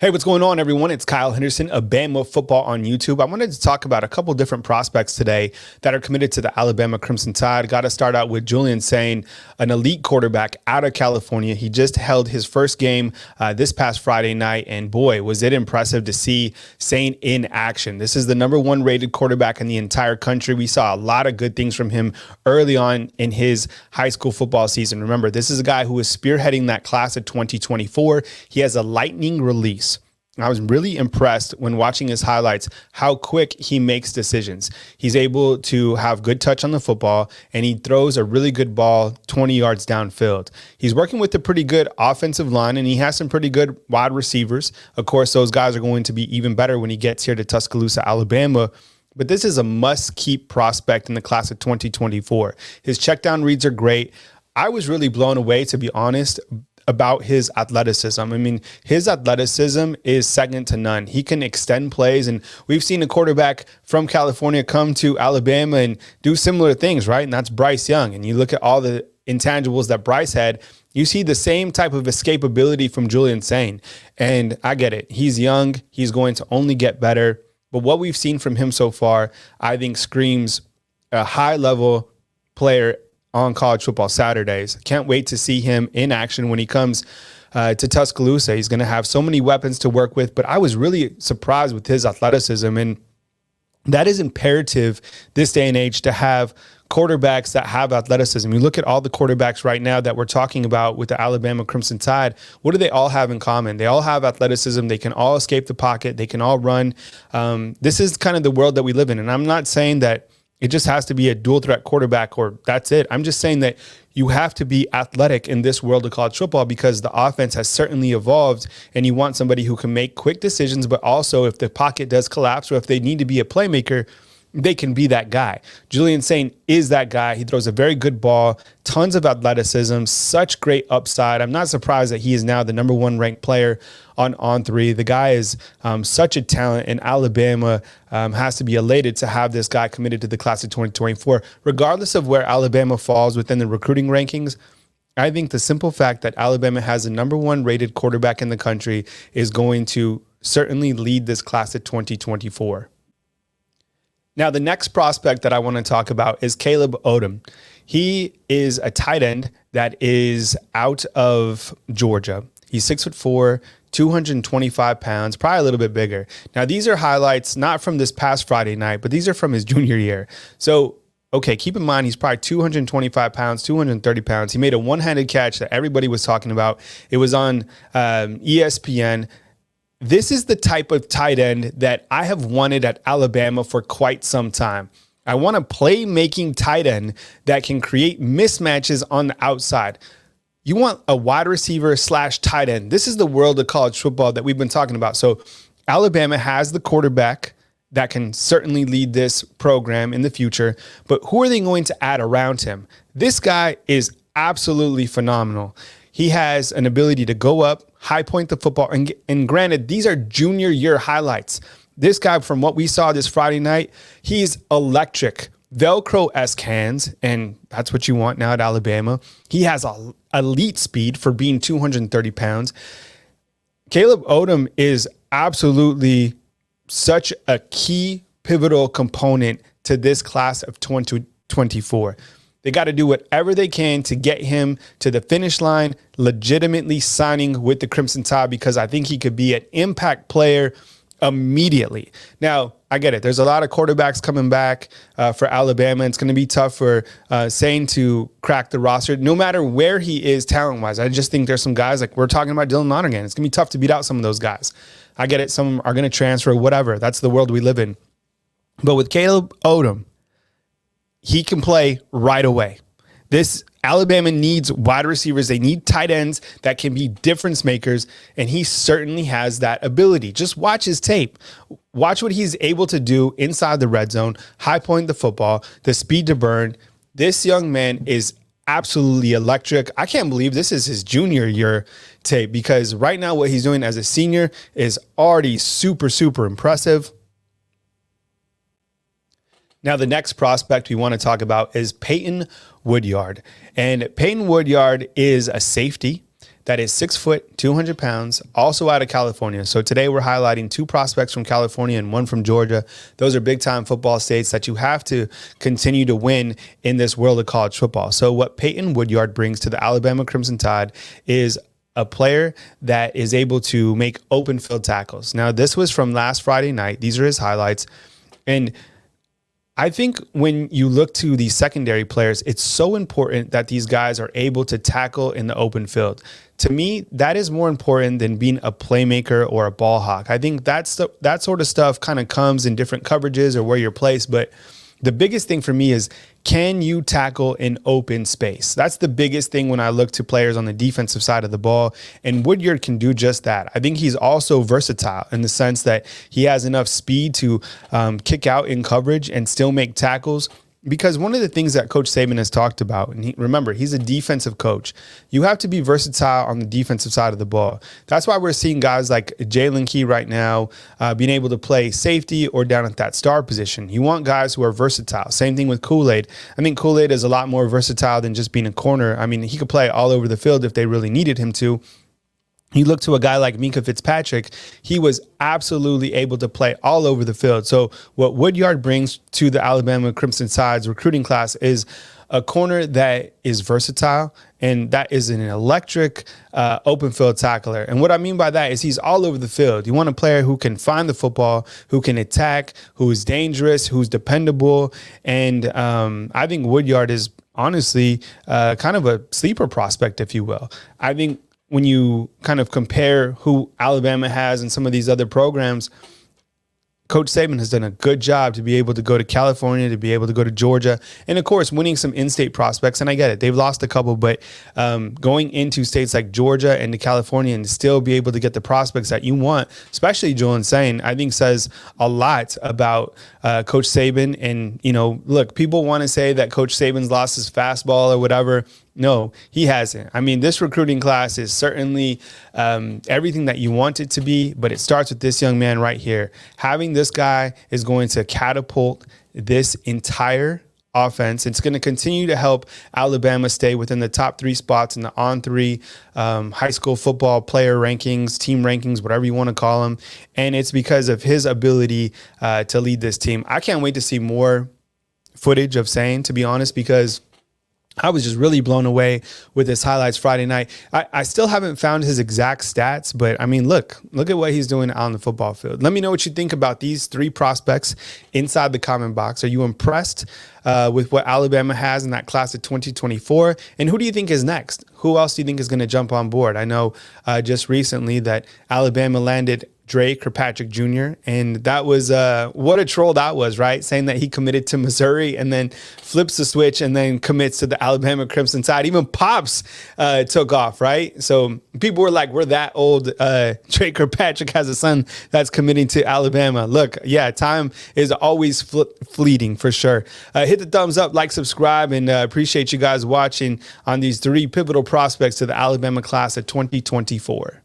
Hey, what's going on, everyone? It's Kyle Henderson of BAMA Football on YouTube. I wanted to talk about a couple different prospects today that are committed to the Alabama Crimson Tide. Got to start out with Julian Sayin, an elite quarterback out of California. He just held his first game this past Friday night, and boy, was it impressive to see Sayin in action. This is the #1 rated quarterback in the entire country. We saw a lot of good things from him early on in his high school football season. Remember, this is a guy who is spearheading that class of 2024. He has a lightning release. I was really impressed when watching his highlights, how quick he makes decisions. He's able to have good touch on the football, and he throws a really good ball 20 yards downfield. He's working with a pretty good offensive line, and he has some pretty good wide receivers. Of course, those guys are going to be even better when he gets here to Tuscaloosa, Alabama. But this is a must-keep prospect in the class of 2024. His checkdown reads are great. I was really blown away, to be honest, about his athleticism. I mean, his athleticism is second to none. He can extend plays, and we've seen a quarterback from California come to Alabama and do similar things, right? And that's Bryce Young. And you look at all the intangibles that Bryce had, you see the same type of escapability from Julian Sayin. And I get it. He's young. He's going to only get better. But what we've seen from him so far, I think screams a high-level player on college football Saturdays. Can't wait to see him in action when he comes to Tuscaloosa. He's going to have so many weapons to work with, but I was really surprised with his athleticism, and that is imperative this day and age to have quarterbacks that have athleticism. You look at all the quarterbacks right now that we're talking about with the Alabama Crimson Tide. What do they all have in common? They all have athleticism. They can all escape the pocket. They can all run. This is kind of the world that we live in, and I'm not saying that it just has to be a dual threat quarterback or that's it. I'm just saying that you have to be athletic in this world of college football because the offense has certainly evolved, and you want somebody who can make quick decisions, but also if the pocket does collapse or if they need to be a playmaker, they can be that guy. Julian Sayin is that guy. He throws a very good ball, tons of athleticism, such great upside. I'm not surprised that he is now the #1 ranked player on On3. The guy is such a talent, and Alabama has to be elated to have this guy committed to the class of 2024. Regardless of where Alabama falls within the recruiting rankings, I think the simple fact that Alabama has a #1 rated quarterback in the country is going to certainly lead this class of 2024. Now, the next prospect that I want to talk about is Caleb Odom. He is a tight end that is out of Georgia. He's 6'4", 225 pounds, probably a little bit bigger. Now, these are highlights not from this past Friday night, but these are from his junior year. So, okay, keep in mind, he's probably 225 pounds, 230 pounds. He made a one-handed catch that everybody was talking about. It was on ESPN. This is the type of tight end that I have wanted at Alabama for quite some time. I want a playmaking tight end that can create mismatches on the outside. You want a wide receiver / tight end. This is the world of college football that we've been talking about. So Alabama has the quarterback that can certainly lead this program in the future, but who are they going to add around him? This guy is absolutely phenomenal. He has an ability to go up, high point the football, and granted, these are junior year highlights. This guy, from what we saw this Friday night, he's electric. Velcro-esque hands, and that's what you want now at Alabama. He has elite speed for being 230 pounds. Caleb Odom is absolutely such a key pivotal component to this class of 2024. They got to do whatever they can to get him to the finish line, legitimately signing with the Crimson Tide, because I think he could be an impact player immediately. Now, I get it. There's a lot of quarterbacks coming back for Alabama. It's going to be tough for Sayin to crack the roster, no matter where he is talent-wise. I just think there's some guys, like we're talking about Dylan Lonergan. It's going to be tough to beat out some of those guys. I get it. Some are going to transfer, whatever. That's the world we live in. But with Caleb Odom, he can play right away. This Alabama needs wide receivers. They need tight ends that can be difference makers, and he certainly has that ability. Just watch his tape. Watch what he's able to do inside the red zone, high point the football, the speed to burn. This young man is absolutely electric. I can't believe this is his junior year tape, because right now what he's doing as a senior is already super, super impressive. Now, the next prospect we want to talk about is Peyton Woodyard. And Peyton Woodyard is a safety that is 6 foot, 200 pounds, also out of California. So today we're highlighting 2 prospects from California and 1 from Georgia. Those are big time football states that you have to continue to win in this world of college football. So what Peyton Woodyard brings to the Alabama Crimson Tide is a player that is able to make open field tackles. Now, this was from last Friday night. These are his highlights. And I think when you look to the secondary players, it's so important that these guys are able to tackle in the open field. To me, that is more important than being a playmaker or a ball hawk. I think that sort of stuff kind of comes in different coverages or where you're placed. But the biggest thing for me is, can you tackle in open space? That's the biggest thing when I look to players on the defensive side of the ball. And Woodyard can do just that. I think he's also versatile in the sense that he has enough speed to kick out in coverage and still make tackles. Because one of the things that Coach Sayin has talked about, and remember, he's a defensive coach. You have to be versatile on the defensive side of the ball. That's why we're seeing guys like Jalen Key right now being able to play safety or down at that star position. You want guys who are versatile. Same thing with Kool-Aid. I think Kool-Aid is a lot more versatile than just being a corner. I mean, he could play all over the field if they really needed him to. You look to a guy like Minka Fitzpatrick, he was absolutely able to play all over the field. So what Woodyard brings to the Alabama Crimson Tide's recruiting class is a corner that is versatile, and that is an electric open field tackler. And what I mean by that is he's all over the field. You want a player who can find the football, who can attack, who is dangerous, who's dependable. And I think Woodyard is honestly kind of a sleeper prospect, if you will. I think when you kind of compare who Alabama has and some of these other programs, Coach Sayin has done a good job to be able to go to California, to be able to go to Georgia, and of course, winning some in-state prospects. And I get it. They've lost a couple, but going into states like Georgia and to California and still be able to get the prospects that you want, especially Julian Sayin, I think says a lot about Coach Sayin. And, you know, look, people want to say that Coach Saban's lost his fastball or whatever. No, he hasn't. I mean, this recruiting class is certainly everything that you want it to be, but it starts with this young man right here. Having this guy is going to catapult this entire offense. It's going to continue to help Alabama stay within the top 3 spots in the On3 high school football player rankings, team rankings, whatever you want to call them. And it's because of his ability to lead this team. I can't wait to see more footage of Sayin, to be honest, because I was just really blown away with his highlights Friday night. I still haven't found his exact stats, but I mean, look at what he's doing on the football field. Let me know what you think about these 3 prospects inside the comment box. Are you impressed with what Alabama has in that class of 2024? And who do you think is next? Who else do you think is going to jump on board? I know just recently that Alabama landed Dre Kirkpatrick Jr. And that was what a troll that was, right? Saying that he committed to Missouri and then flips the switch and then commits to the Alabama Crimson Tide. Even Pops took off, right? So people were like, we're that old. Dre Kirkpatrick has a son that's committing to Alabama. Look, yeah, time is always fleeting for sure. Hit the thumbs up, like, subscribe, and appreciate you guys watching on these 3 pivotal prospects to the Alabama class of 2024.